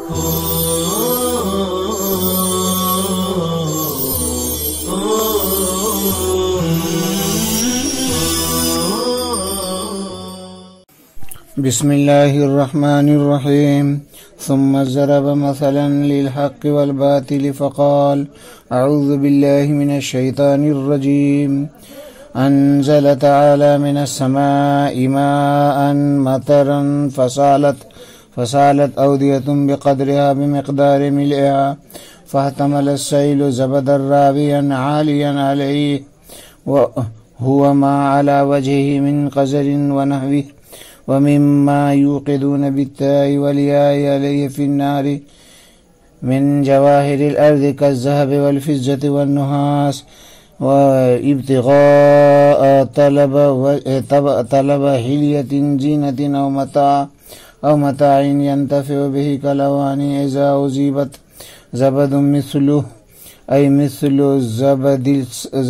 بسم الله الرحمن الرحيم ثم ضرب مثلا للحق والباطل فقال أعوذ بالله من الشيطان الرجيم أنزل تعالى من السماء ماء مطرا فسالت أودية بقدرها بمقدار ملئها فاحتمل السيل زبدا رابيا عاليا عليه وهو ما على وجهه من قزر ونحوه ومما يوقدون بالتاء والياء عليه في النار من جواهر الأرض كالذهب والفضة والنحاس وابتغاء طلب حلية زينة أو متاع ينتفع به كالأواني إذا أصيبت زبد مثله أي مثل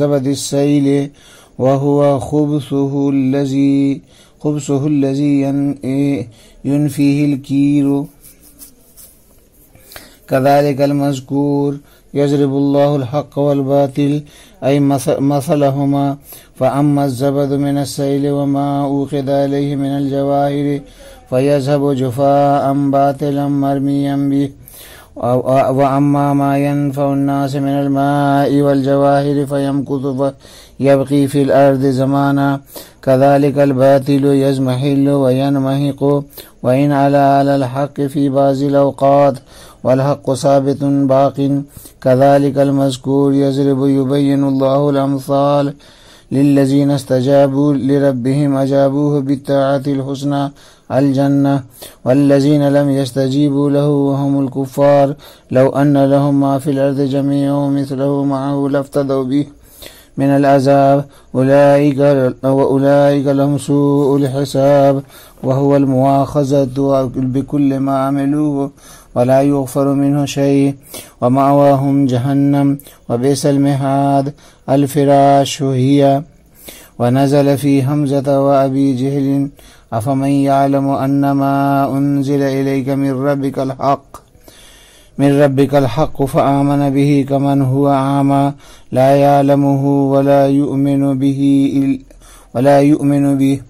زبد السيل وهو خبثه الذي ينفيه الكير كذلك المذكور يضرب الله الحق والباطل أي مثلهما فأما الزبد من السيل وما أوقد عليه من الجواهر فيذهب جفاء باطلا مرميا به وأما ما ينفع الناس من الماء والجواهر فيمكث يبقي في الأرض زمانا كذلك الباطل يزمحل وينمحق وإن على الحق في بعض الأوقات والحق ثابت باق كذلك المذكور يبين الله الأمثال للذين استجابوا لربهم أجابوه بالطاعة الحسنى الجنة والذين لم يستجيبوا له وهم الكفار لو أن لهم ما في الأرض جميعا مثله معه لافتدوا به من العذاب أولئك لهم سوء الحساب وهو المؤاخذة بكل ما عملوه ولا يغفر منه شيء ومأواهم جهنم وبئس المهاد الفراش هي ونزل في حمزة وأبي جهل أفمن يعلم أنما أنزل إليك من ربك الحق فآمن به كمن هو أعمى لا يعلمه ولا يؤمن به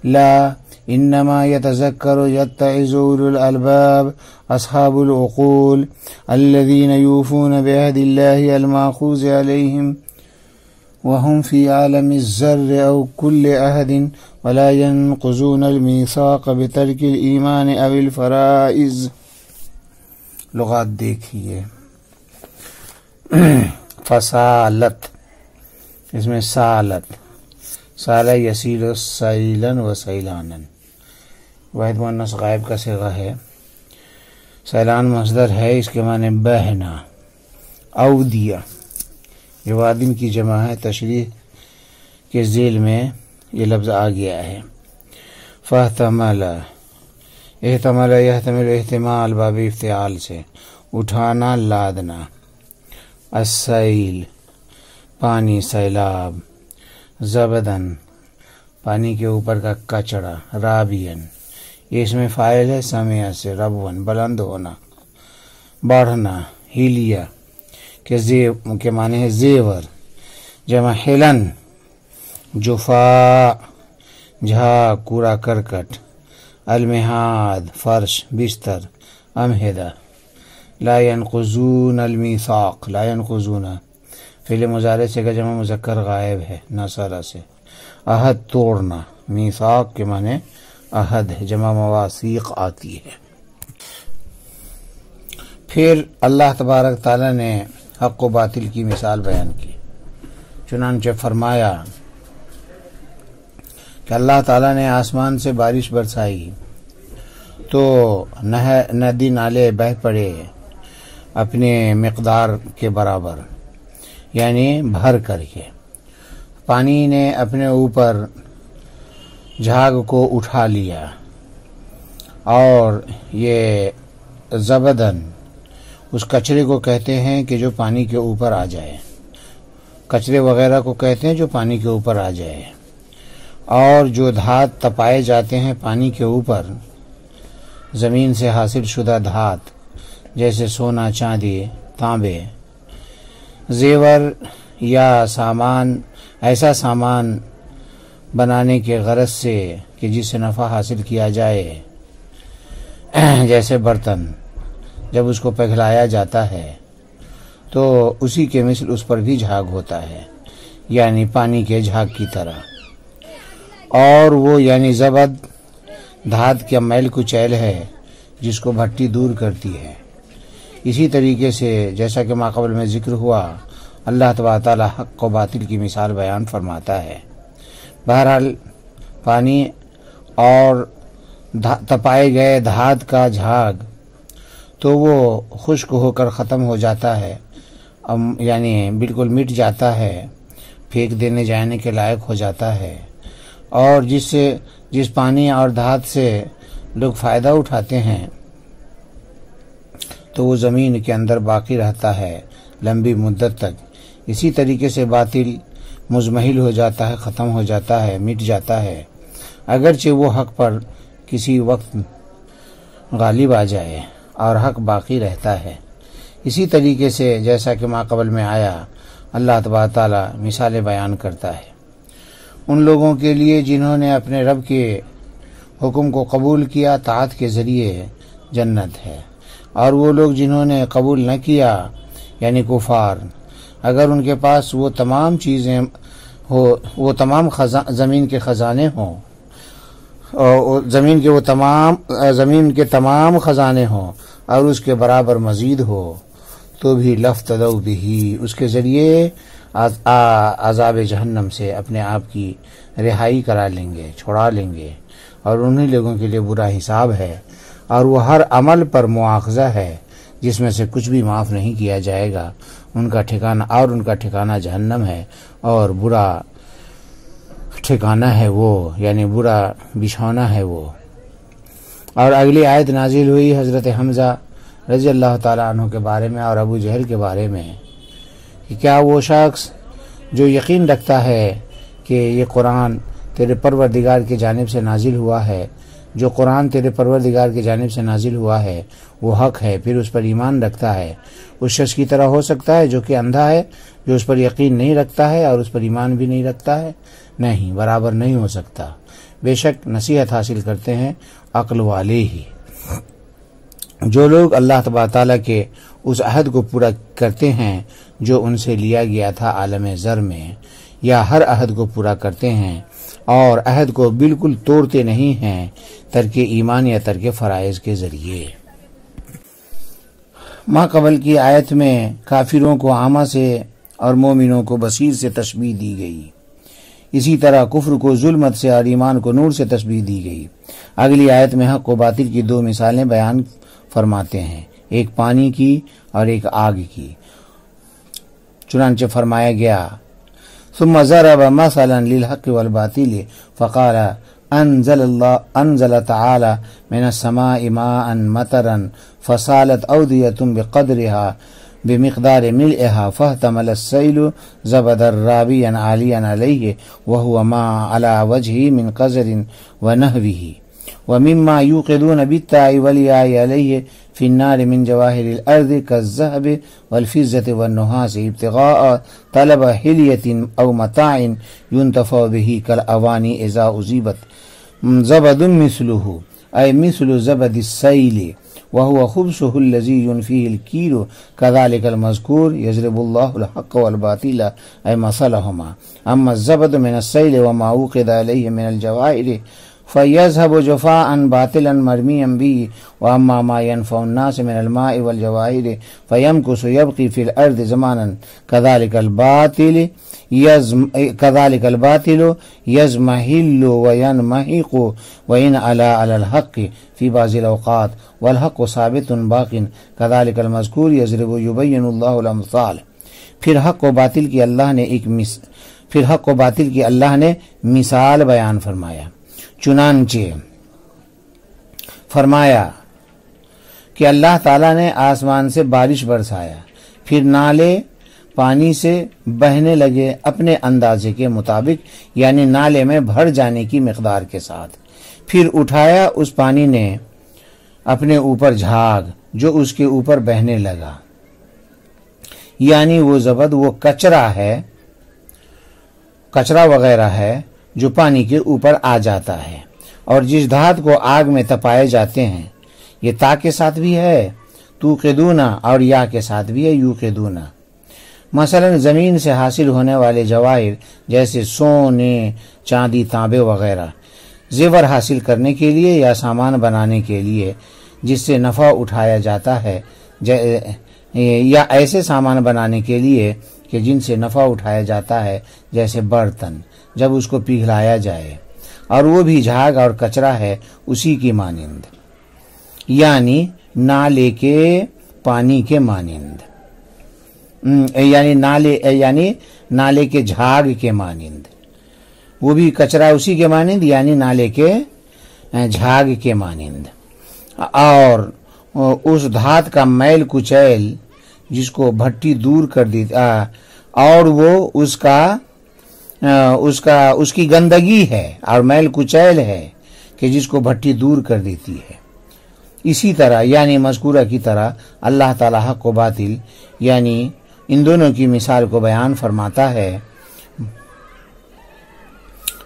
لا إنما يتذكر يتعظ أولو الألباب أصحاب العقول الذين يوفون بعهد الله المأخوذ عليهم وهم في عالم الذر أو كل عهد ولا ينقضون الميثاق بترك الإيمان أو الفرائض. لغات دیکھیے. فسالت اس میں سالت سالہ یسیل سیلن و سیلانن واحد مؤنث غائب کا صیغہ ہے. سیلان مصدر ہے، اس کے معنی بہنا. اودیہ یہ وادن کی جمع ہے، تشریح کے ذیل میں یہ لفظ آ گیا ہے. فاحتمل احتمل یحتمل احتمال باب افتعال سے اٹھانا لادنا. السیل پانی سیلاب. زبدن پانی کے اوپر کا کچڑا. رابین یہ اس میں فاعل ہے سمیع سے. ربون بلند ہونا بڑھنا. ہیلیا کے معنی ہے زیور جمع حلن. جفا جھاگ کوڑا کرکٹ. المہاد فرش بستر. امہدہ لا ينقضون الميثاق. لا ينقضون فعل مضارع سے کا جمع مذکر غائب ہے نصرہ سے. عہد توڑنا. میثاق کے معنی عہد ہے، جمع مواثیق آتی ہے. پھر اللہ تبارک تعالیٰ نے حق و باطل کی مثال بیان کی. چنانچہ فرمایا کہ اللہ تعالیٰ نے آسمان سے بارش برسائی تو ندی نالے بہہ پڑے اپنے مقدار کے برابر، یعنی بھر کر کے. پانی نے اپنے اوپر جھاگ کو اٹھا لیا، اور یہ زبدن اس کچرے کو کہتے ہیں کہ جو پانی کے اوپر آ جائے. کچرے وغیرہ کو کہتے ہیں جو پانی کے اوپر آ جائے. اور جو دھات تپائے جاتے ہیں پانی کے اوپر، زمین سے حاصل شدہ دھات جیسے سونا، چاندی، تانبے، زیور یا سامان، ایسا سامان بنانے کے غرض سے کہ جس سے نفع حاصل کیا جائے، جیسے برتن جب اس کو پگھلایا جاتا ہے تو اسی کے مثل اس پر بھی جھاگ ہوتا ہے، یعنی پانی کے جھاگ کی طرح، اور وہ یعنی زبد دھات کا میل کچیل ہے جس کو بھٹی دور کرتی ہے۔ اسی طریقے سے جیسا کہ ماقبل میں ذکر ہوا، اللہ تبارک تعالیٰ حق و باطل کی مثال بیان فرماتا ہے۔ بہرحال پانی اور تپائے گئے دھات کا جھاگ تو وہ خشک ہو کر ختم ہو جاتا ہے، یعنی بالکل مٹ جاتا ہے، پھینک دینے جانے کے لائق ہو جاتا ہے، اور جس پانی اور دھات سے لوگ فائدہ اٹھاتے ہیں تو وہ زمین کے اندر باقی رہتا ہے لمبی مدت تک۔ اسی طریقے سے باطل مزمحل ہو جاتا ہے، ختم ہو جاتا ہے، مٹ جاتا ہے، اگرچہ وہ حق پر کسی وقت غالب آ جائے اور حق باقی رہتا ہے۔ اسی طریقے سے جیسا کہ ماقبل میں آیا، اللہ تبارک تعالیٰ مثالیں بیان کرتا ہے ان لوگوں کے لیے جنہوں نے اپنے رب کے حکم کو قبول کیا، طاعت کے ذریعے جنت ہے، اور وہ لوگ جنہوں نے قبول نہ کیا یعنی کفار، اگر ان کے پاس وہ تمام چیزیں ہو، وہ تمام زمین کے خزانے ہوں، زمین کے تمام خزانے ہوں اور اس کے برابر مزید ہو، تو بھی لفتدوا بہ، اس کے ذریعے عذاب جہنم سے اپنے آپ کی رہائی کرا لیں گے، چھڑا لیں گے، اور انہی لوگوں کے لیے برا حساب ہے، اور وہ ہر عمل پر مواخذہ ہے جس میں سے کچھ بھی معاف نہیں کیا جائے گا، ان کا ٹھکانہ جہنم ہے، اور برا ٹھکانہ ہے وہ، یعنی برا بچھونا ہے وہ۔ اور اگلی آیت نازل ہوئی حضرت حمزہ رضی اللہ تعالیٰ عنہ کے بارے میں اور ابو جہل کے بارے میں، کہ کیا وہ شخص جو یقین رکھتا ہے کہ یہ قرآن تیرے پروردگار کی جانب سے نازل ہوا ہے، جو قرآن تیرے پروردگار کی جانب سے نازل ہوا ہے وہ حق ہے، پھر اس پر ایمان رکھتا ہے، اس شخص کی طرح ہو سکتا ہے جو کہ اندھا ہے، جو اس پر یقین نہیں رکھتا ہے اور اس پر ایمان بھی نہیں رکھتا ہے؟ نہیں، برابر نہیں ہو سکتا۔ بے شک نصیحت حاصل کرتے ہیں عقل والے ہی۔ جو لوگ اللہ تبارک تعالیٰ کے اس عہد کو پورا کرتے ہیں جو ان سے لیا گیا تھا عالم زر میں، یا ہر عہد کو پورا کرتے ہیں اور عہد کو بالکل توڑتے نہیں ہیں ترک ایمان یا ترک فرائض کے ذریعے۔ ما قبل کی آیت میں کافروں کو عامہ سے اور مومنوں کو بصیر سے تشبیہ دی گئی، اسی طرح کفر کو ظلمت سے اور ایمان کو نور سے تشبیہ دی گئی۔ اگلی آیت میں حق و باطل کی دو مثالیں بیان فرماتے ہیں، ایک پانی کی اور ایک آگ کی۔ چنانچہ فرمایا گیا ثم ضرب مثلا للحق والباطل فقال انزل تعالى من السماء ماء مطرا فسالت اودية بقدرها بمقدار ملئها فاحتمل السيل زبدا رابيا عاليا عليه وهو ما على وجهه من قذر ونهوه ومما يوقدون بالتاء والياء عليه في النار من جواهر الأرض كالذهب والفضة والنحاس ابتغاء طلب حلية أو متاع ينتفع به كالأواني إذا أصيبت زبد مثله أي مثل زبد السيل وهو خبثه الذي ينفيه الكيل كذلك المذكور يضرب الله الحق والباطل أي مثلهما أما الزبد من السيل وما أوقد عليه من الجواهر فيذهب جفاء باطلا مرميا به وأما ما ينفع الناس من الماء والجواهر فيمكث يبقي في الأرض زمانا كذلك الباطل يزمهل وينمحق وإن على الحق في بعض الأوقات والحق ثابت باق كذلك المذكور يبين الله الأمثال۔ پھر حق و باطل کی اللہ نے مثال بیان فرمایا۔ چنانچہ فرمایا کہ اللہ تعالیٰ نے آسمان سے بارش برسایا، پھر نالے پانی سے بہنے لگے اپنے اندازے کے مطابق، یعنی نالے میں بھر جانے کی مقدار کے ساتھ، پھر اٹھایا اس پانی نے اپنے اوپر جھاگ جو اس کے اوپر بہنے لگا، یعنی وہ زبد وہ کچرا ہے، کچرا وغیرہ ہے جو پانی کے اوپر آ جاتا ہے، اور جس دھات کو آگ میں تپائے جاتے ہیں، یہ تا کے ساتھ بھی ہے توقدون اور یا کے ساتھ بھی ہے یوقدون۔ مثلا زمین سے حاصل ہونے والے جواہر جیسے سونے، چاندی، تانبے وغیرہ زیور حاصل کرنے کے لیے یا سامان بنانے کے لیے جس سے نفع اٹھایا جاتا ہے، یا ایسے سامان بنانے کے لیے کہ جن سے نفع اٹھایا جاتا ہے جیسے برتن، جب اس کو پگھلایا جائے، اور وہ بھی جھاگ اور کچرا ہے اسی کی مانند، یعنی نالے کے پانی کے مانند، یعنی نالے کے جھاگ کے مانند، وہ بھی کچرا اسی کے مانند یعنی نالے کے جھاگ کے مانند۔ اور اس دھات کا میل کچیل جس کو بھٹی دور کر دی، اور وہ اس کی گندگی ہے اور میل کچیل ہے کہ جس کو بھٹی دور کر دیتی ہے، اسی طرح یعنی مذکورہ کی طرح اللہ تعالی حق و باطل یعنی ان دونوں کی مثال کو بیان فرماتا ہے۔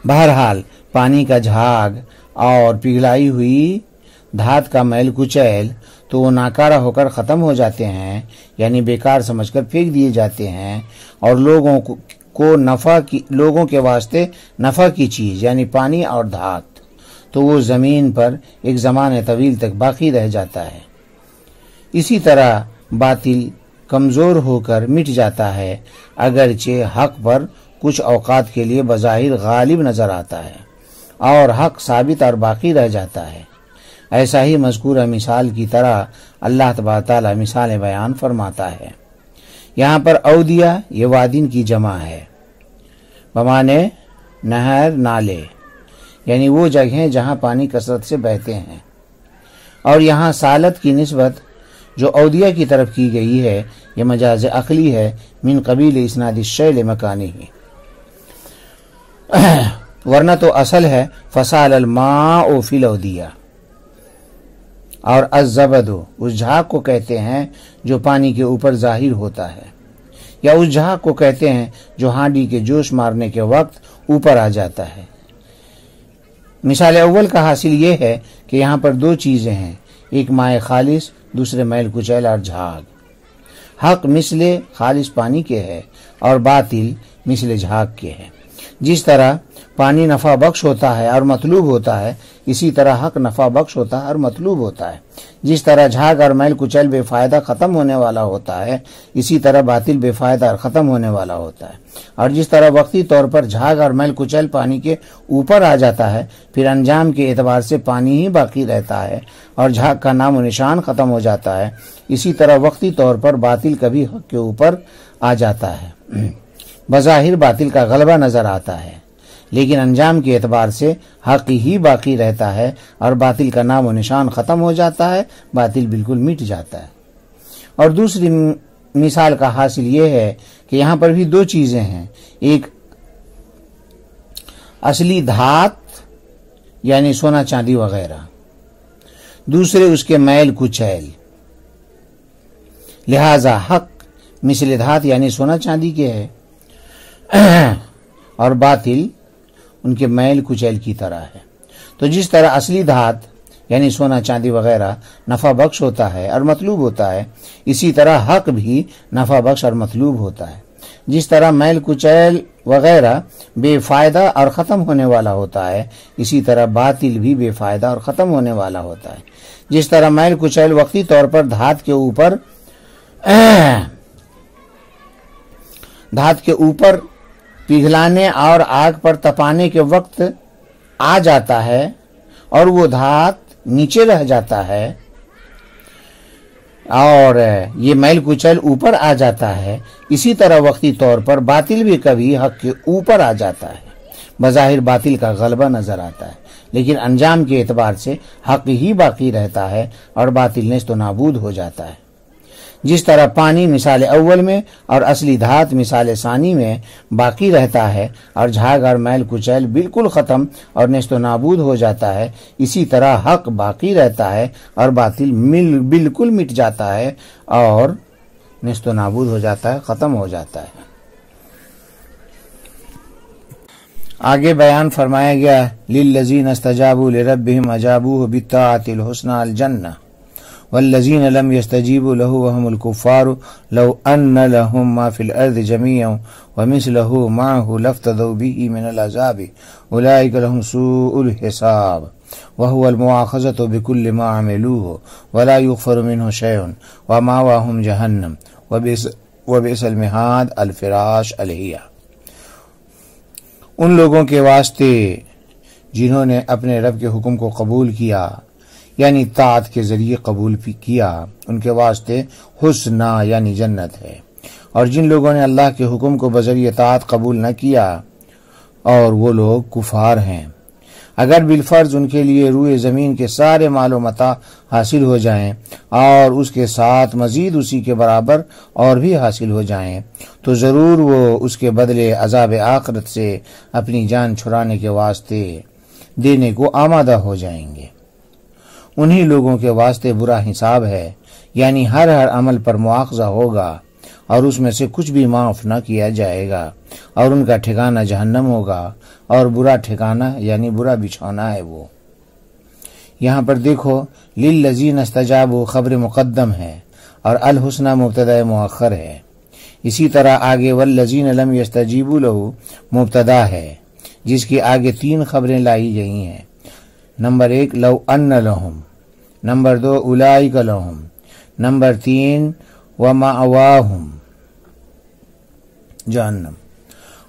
بہرحال پانی کا جھاگ اور پگھلائی ہوئی دھات کا میل کچیل تو وہ ناکارہ ہو کر ختم ہو جاتے ہیں، یعنی بیکار سمجھ کر پھینک دیے جاتے ہیں، اور لوگوں کے واسطے نفع کی چیز یعنی پانی اور دھات تو وہ زمین پر ایک زمانے طویل تک باقی رہ جاتا ہے۔ اسی طرح باطل کمزور ہو کر مٹ جاتا ہے، اگرچہ حق پر کچھ اوقات کے لیے بظاہر غالب نظر آتا ہے، اور حق ثابت اور باقی رہ جاتا ہے۔ ایسا ہی مذکورہ مثال کی طرح اللہ تبارک تعالیٰ مثالیں بیان فرماتا ہے۔ یہاں پر اودیہ یہ وادین کی جمع ہے، بمانے نہر، نالے، یعنی وہ جگہیں جہاں پانی کثرت سے بہتے ہیں، اور یہاں سالت کی نسبت جو اودیہ کی طرف کی گئی ہے یہ مجاز عقلی ہے، من قبیل اسناد الشیء مکانی ہی، ورنہ تو اصل ہے فسال الماء فی الاودیہ۔ اور الزبد اس جھاگ کو کہتے ہیں جو پانی کے اوپر ظاہر ہوتا ہے، یا اس جھاگ کو کہتے ہیں جو ہانڈی کے جوش مارنے کے وقت اوپر آ جاتا ہے۔ مثال اول کا حاصل یہ ہے کہ یہاں پر دو چیزیں ہیں، ایک مائع خالص، دوسرے میل کچیل اور جھاگ۔ حق مثل خالص پانی کے ہے اور باطل مثل جھاگ کے ہے۔ جس طرح پانی نفع بخش ہوتا ہے اور مطلوب ہوتا ہے، اسی طرح حق نفع بخش ہوتا ہے اور مطلوب ہوتا ہے۔ جس طرح جھاگ اور میل کچیل بے فائدہ ختم ہونے والا ہوتا ہے، اسی طرح باطل بے فائدہ اور ختم ہونے والا ہوتا ہے۔ اور جس طرح وقتی طور پر جھاگ اور میل کچیل پانی کے اوپر آ جاتا ہے، پھر انجام کے اعتبار سے پانی ہی باقی رہتا ہے اور جھاگ کا نام و نشان ختم ہو جاتا ہے، اسی طرح وقتی طور پر باطل کبھی حق کے اوپر آ جاتا ہے، بظاہر باطل کا غلبہ نظر آتا ہے، لیکن انجام کے اعتبار سے حق ہی باقی رہتا ہے اور باطل کا نام و نشان ختم ہو جاتا ہے، باطل بالکل مٹ جاتا ہے۔ اور دوسری مثال کا حاصل یہ ہے کہ یہاں پر بھی دو چیزیں ہیں، ایک اصلی دھات یعنی سونا چاندی وغیرہ، دوسرے اس کے میل کچیل، لہذا حق مثل دھات یعنی سونا چاندی کے ہے اور باطل ان کے میل کچیل کی طرح ہے۔ تو جس طرح اصلی دھات یعنی سونا چاندی وغیرہ نفع بخش ہوتا ہے اور مطلوب ہوتا ہے، اسی طرح حق بھی نفع بخش اور مطلوب ہوتا ہے۔ جس طرح میل کچیل وغیرہ بے فائدہ اور ختم ہونے والا ہوتا ہے، اسی طرح باطل بھی بے فائدہ اور ختم ہونے والا ہوتا ہے۔ جس طرح میل کچیل وقتی طور پر دھات کے اوپر پگھلانے اور آگ پر تپانے کے وقت آ جاتا ہے اور وہ دھات نیچے رہ جاتا ہے، اور یہ میل کچیل اوپر آ جاتا ہے، اسی طرح وقتی طور پر باطل بھی کبھی حق کے اوپر آ جاتا ہے، بظاہر باطل کا غلبہ نظر آتا ہے، لیکن انجام کے اعتبار سے حق ہی باقی رہتا ہے اور باطل نیست و نابود ہو جاتا ہے۔ جس طرح پانی مثال اول میں اور اصلی دھات مثال ثانی میں باقی رہتا ہے اور جھاگ اور میل کچیل بالکل ختم اور نیست و نابود ہو جاتا ہے، اسی طرح حق باقی رہتا ہے اور باطل بالکل مٹ جاتا ہے اور نیست و نابود ہو جاتا ہے، ختم ہو جاتا ہے۔ آگے بیان فرمایا گیا للذین استجابوا لربهم اجابوه بالطاعة الحسنى الجنہ والذین لم يستجیبوا له وهم الكفار لو ان لهم ما في الارض جميعا ومثله معه لافتدوا به من العذاب اولئک لهم سوء الحساب وهو المؤاخذة بكل ما عملوه ولا يغفر منه شيء ومأواهم جهنم وبئس المہاد الفراش الہیہ۔ ان لوگوں کے واسطے جنہوں نے اپنے رب کے حکم کو قبول کیا، یعنی طاعت کے ذریعے قبول کیا، ان کے واسطے حسنہ یعنی جنت ہے، اور جن لوگوں نے اللہ کے حکم کو بذریعہ طاعت قبول نہ کیا اور وہ لوگ کفار ہیں، اگر بالفرض ان کے لیے روئے زمین کے سارے مال و متاع حاصل ہو جائیں اور اس کے ساتھ مزید اسی کے برابر اور بھی حاصل ہو جائیں تو ضرور وہ اس کے بدلے عذاب آخرت سے اپنی جان چھڑانے کے واسطے دینے کو آمادہ ہو جائیں گے۔ انہی لوگوں کے واسطے برا حساب ہے، یعنی ہر عمل پر مواخذہ ہوگا اور اس میں سے کچھ بھی معاف نہ کیا جائے گا، اور ان کا ٹھکانہ جہنم ہوگا، اور برا ٹھکانہ یعنی برا بچھونا ہے وہ۔ یہاں پر دیکھو للذین استجابوا خبر مقدم ہے اور الحسنى مبتدا مؤخر ہے، اسی طرح آگے والذین لم یستجیبوا لہ مبتدا ہے جس کی آگے 3 خبریں لائی گئی ہیں۔ نمبر 1 لو ان لہم، نمبر 2 اولئک لہم، نمبر 3 ومأواہم جہنم۔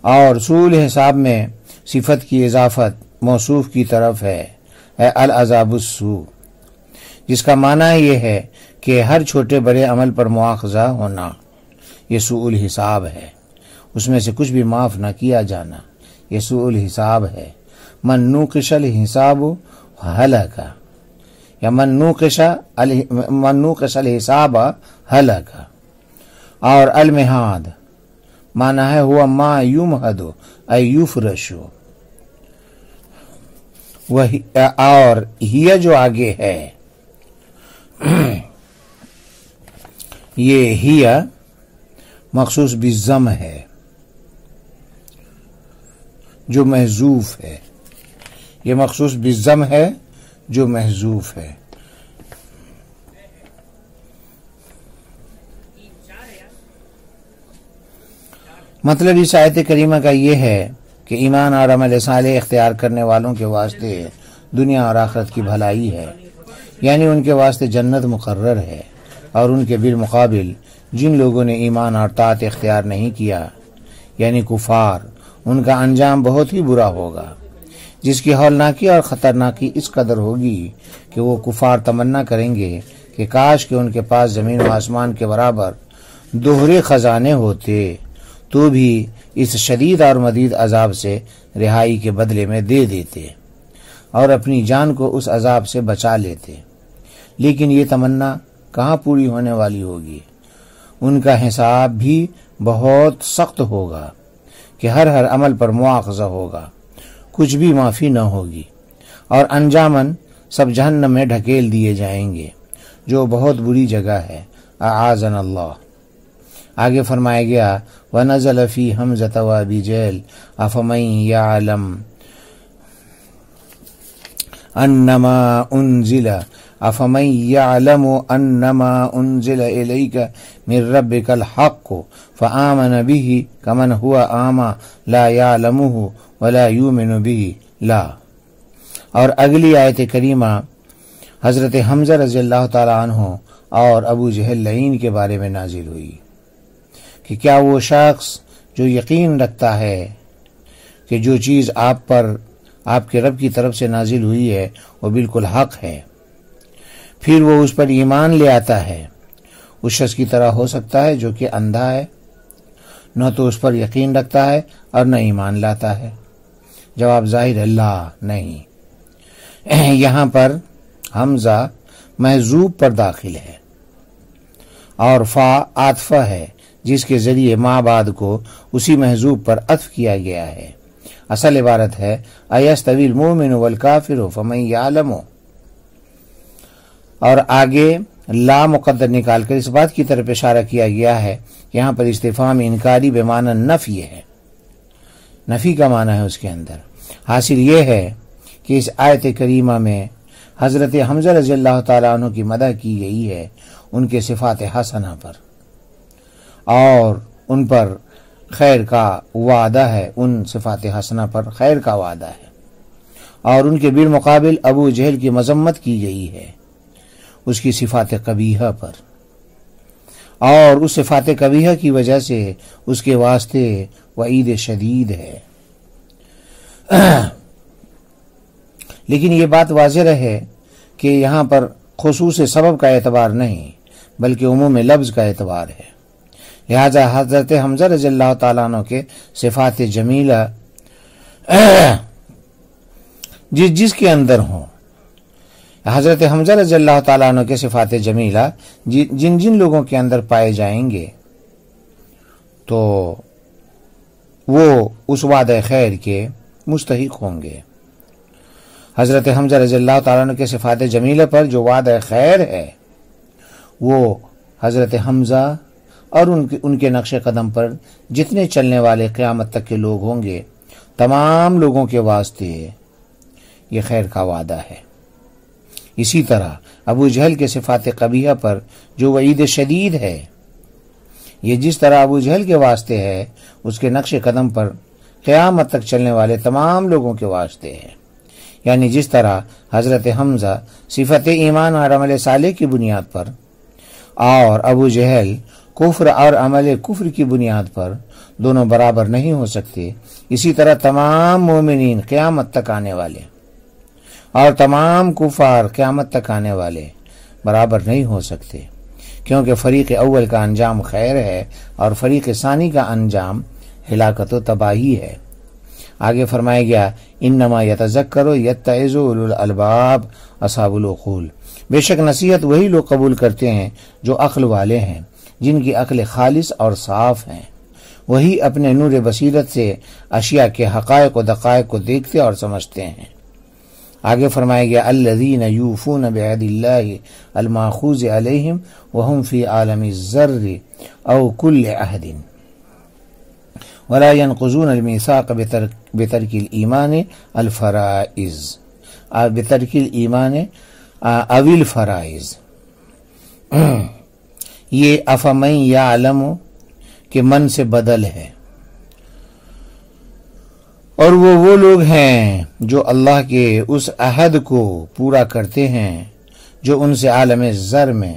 اور سوء حساب میں صفت کی اضافت موصوف کی طرف ہے العذاب السوء، جس کا معنی یہ ہے کہ ہر چھوٹے بڑے عمل پر مواخذہ ہونا، یہ سوء الحساب ہے، اس میں سے کچھ بھی معاف نہ کیا جانا، یہ سوء الحساب ہے۔ من نوقش الحساب ہلک، یا من نوقش الحساب ہلک۔ اور المہاد معنی ہے ہوا ما یمہد ای یفرش، اور ہی جو آگے ہے یہ ہی مخصوص بالضم ہے جو محذوف ہے، یہ مخصوص بالضم ہے جو محذوف ہے۔ مطلب اس آیت کریمہ کا یہ ہے کہ ایمان اور عمل صالح اختیار کرنے والوں کے واسطے دنیا اور آخرت کی بھلائی ہے، یعنی ان کے واسطے جنت مقرر ہے، اور ان کے بالمقابل جن لوگوں نے ایمان اور طاعت اختیار نہیں کیا یعنی کفار، ان کا انجام بہت ہی برا ہوگا، جس کی ہولناکی اور خطرناکی اس قدر ہوگی کہ وہ کفار تمنا کریں گے کہ کاش کہ ان کے پاس زمین و آسمان کے برابر دوہرے خزانے ہوتے تو بھی اس شدید اور مدید عذاب سے رہائی کے بدلے میں دے دیتے اور اپنی جان کو اس عذاب سے بچا لیتے، لیکن یہ تمنا کہاں پوری ہونے والی ہوگی؟ ان کا حساب بھی بہت سخت ہوگا کہ ہر عمل پر مواخذہ ہوگا، کچھ بھی معافی نہ ہوگی، اور انجاماً سب جہنم میں ڈھکیل دیے جائیں گے جو بہت بری جگہ ہے، اعاذنا اللہ۔ آگے فرمایا گیا وَنَزَلَ فِي حَمْزَةَ وَأَبِي جَهْلٍ أَفَمَن يَعْلَمُ أَنَّمَا أُنزِلَ إِلَيْكَ مِن رَّبِّكَ الْحَقُّ فَآمَنَ بِهِ كَمَنْ هُوَ أَعْمَىٰ لَا يَعْلَمُهُ وَلَا يُؤْمِنُ بِهِ لَا۔ اور اگلی آیت کریمہ حضرت حمزہ رضی اللہ تعالی عنہ اور ابو جہل لعین کے بارے میں نازل ہوئی کہ کیا وہ شخص جو یقین رکھتا ہے کہ جو چیز آپ پر آپ کے رب کی طرف سے نازل ہوئی ہے وہ بالکل حق ہے، پھر وہ اس پر ایمان لے آتا ہے، اس شخص کی طرح ہو سکتا ہے جو کہ اندھا ہے، نہ تو اس پر یقین رکھتا ہے اور نہ ایمان لاتا ہے؟ جواب ظاہر اللہ نہیں۔ یہاں پر حمزہ محذوب پر داخل ہے اور فا عاطفہ ہے جس کے ذریعے ما بعد کو اسی محذوب پر عطف کیا گیا ہے۔ اصل عبارت ہے ایستوی المؤمن والکافر فمن یعلم، اور آگے لا مقدر نکال کر اس بات کی طرف اشارہ کیا گیا ہے، یہاں پر استفہام انکاری بمعنی نفی ہے، نفی کا معنی ہے اس کے اندر۔ حاصل یہ ہے کہ اس آیت کریمہ میں حضرت حمزہ رضی اللہ تعالیٰ عنہ کی مدح کی گئی ہے ان کے صفات حسنہ پر، اور ان پر خیر کا وعدہ ہے، ان صفات حسنہ پر خیر کا وعدہ ہے، اور ان کے بالمقابل ابو جہل کی مذمت کی گئی ہے اس کی صفات قبیحہ پر، اور اس صفات قبیحہ کی وجہ سے اس کے واسطے وعید شدید ہے۔ لیکن یہ بات واضح رہے کہ یہاں پر خصوص سبب کا اعتبار نہیں بلکہ عموم لفظ کا اعتبار ہے، لہذا حضرت حمزہ رضی اللہ تعالیٰ عنہ کے صفات جمیلہ جس کے اندر ہوں، حضرت حمزہ رضی اللہ تعالیٰ عنہ کے صفات جمیلہ جن لوگوں کے اندر پائے جائیں گے تو وہ اس وعدہ خیر کے مستحق ہوں گے۔ حضرت حمزہ رضی اللہ تعالیٰ عنہ کے صفات جمیلہ پر جو وعدہ خیر ہے وہ حضرت حمزہ اور ان کے نقش قدم پر جتنے چلنے والے قیامت تک کے لوگ ہوں گے تمام لوگوں کے واسطے یہ خیر کا وعدہ ہے۔ اسی طرح ابو جہل کے صفات قبیحہ پر جو وعید شدید ہے یہ جس طرح ابو جہل کے واسطے ہے اس کے نقش قدم پر قیامت تک چلنے والے تمام لوگوں کے واسطے ہے، یعنی جس طرح حضرت حمزہ صفت ایمان اور عمل صالح کی بنیاد پر اور ابو جہل کفر اور عمل کفر کی بنیاد پر دونوں برابر نہیں ہو سکتے، اسی طرح تمام مومنین قیامت تک آنے والے اور تمام کفار قیامت تک آنے والے برابر نہیں ہو سکتے، کیونکہ فریق اول کا انجام خیر ہے اور فریق ثانی کا انجام ہلاکت و تباہی ہے۔ آگے فرمایا گیا انما یتذکر یتعظ اولو الالباب اصحاب العقول، بے شک نصیحت وہی لوگ قبول کرتے ہیں جو عقل والے ہیں، جن کی عقل خالص اور صاف ہیں، وہی اپنے نور بصیرت سے اشیاء کے حقائق و دقائق کو دیکھتے اور سمجھتے ہیں۔ آگے فرمایا گیا الذین یوفون بعہد اللہ الماخوذ علیہم وہم فی عالم الذر او کل عہد ولا ينقضون الميثاق بترک الایمان الفرائض بترک الایمان او الفرائض۔ یہ افمن یعلم کہ من سے بدل ہے، اور وہ لوگ ہیں جو اللہ کے اس عہد کو پورا کرتے ہیں جو ان سے عالم زر میں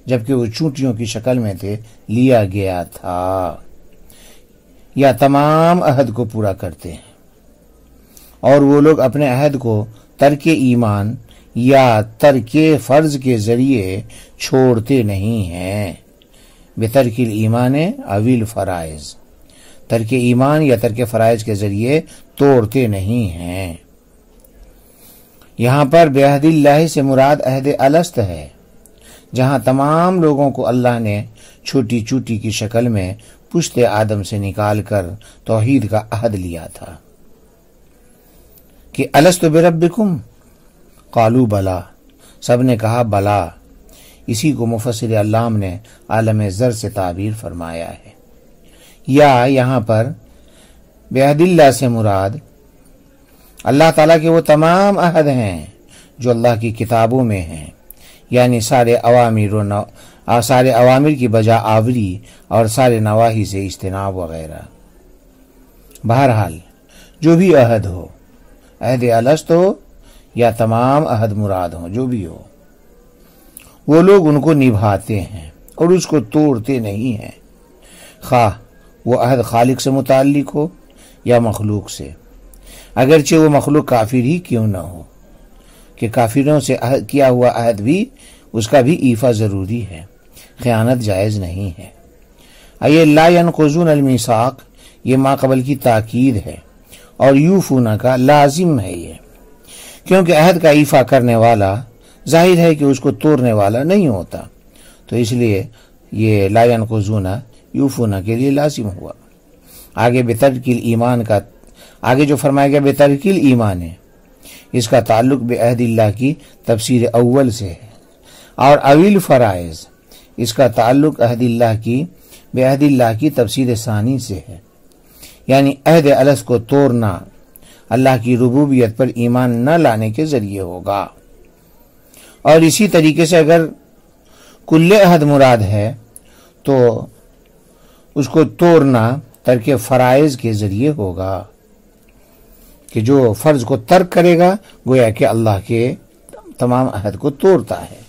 جبکہ وہ چونٹیوں کی شکل میں تھے لیا گیا تھا، یا تمام عہد کو پورا کرتے ہیں، اور وہ لوگ اپنے عہد کو ترک ایمان یا ترک فرض کے ذریعے چھوڑتے نہیں ہیں، بترک الایمان او الفرائض، ترک ایمان یا ترک فرائض کے ذریعے توڑتے نہیں ہیں۔ یہاں پر بعہد اللہ سے مراد عہد الست ہے، جہاں تمام لوگوں کو اللہ نے چھوٹی چھوٹی کی شکل میں پشت آدم سے نکال کر توحید کا عہد لیا تھا کہ الست بربکم قالوا بلا، سب نے کہا بلا۔ اسی کو مفسر علام نے عالم زر سے تعبیر فرمایا ہے۔ یا یہاں پر بعہد اللہ سے مراد اللہ تعالیٰ کے وہ تمام عہد ہیں جو اللہ کی کتابوں میں ہیں، یعنی سارے اوامر کی بجا آوری اور سارے نواہی سے اجتناب وغیرہ۔ بہرحال جو بھی عہد ہو، عہد الست ہو یا تمام عہد مراد ہو، جو بھی ہو، وہ لوگ ان کو نبھاتے ہیں اور اس کو توڑتے نہیں ہیں، خواہ وہ عہد خالق سے متعلق ہو یا مخلوق سے، اگرچہ وہ مخلوق کافر ہی کیوں نہ ہو، کہ کافروں سے کیا ہوا عہد بھی اس کا بھی ایفا ضروری ہے، خیانت جائز نہیں ہے۔ اے لا ينقضون المیثاق، یہ ما قبل کی تاکید ہے، اور یوفون کا لازم ہے یہ، کیونکہ عہد کا ایفا کرنے والا ظاہر ہے کہ اس کو توڑنے والا نہیں ہوتا، تو اس لیے یہ لا ينقضون یوفون کے لیے لازم ہوا۔ آگے بترک الایمان کا آگے جو فرمایا گیا بترک الایمان ہے، اس کا تعلق بعہد اللہ کی تفسیر اول سے ہے، اور اویل فرائض اس کا تعلق بعہد اللہ کی تفسیر ثانی سے ہے، یعنی عہد الست کو توڑنا اللہ کی ربوبیت پر ایمان نہ لانے کے ذریعے ہوگا۔ اور اسی طریقے سے اگر کل عہد مراد ہے تو اس کو توڑنا ترک فرائض کے ذریعے ہوگا، کہ جو فرض کو ترک کرے گا گویا کہ اللہ کے تمام عہد کو توڑتا ہے۔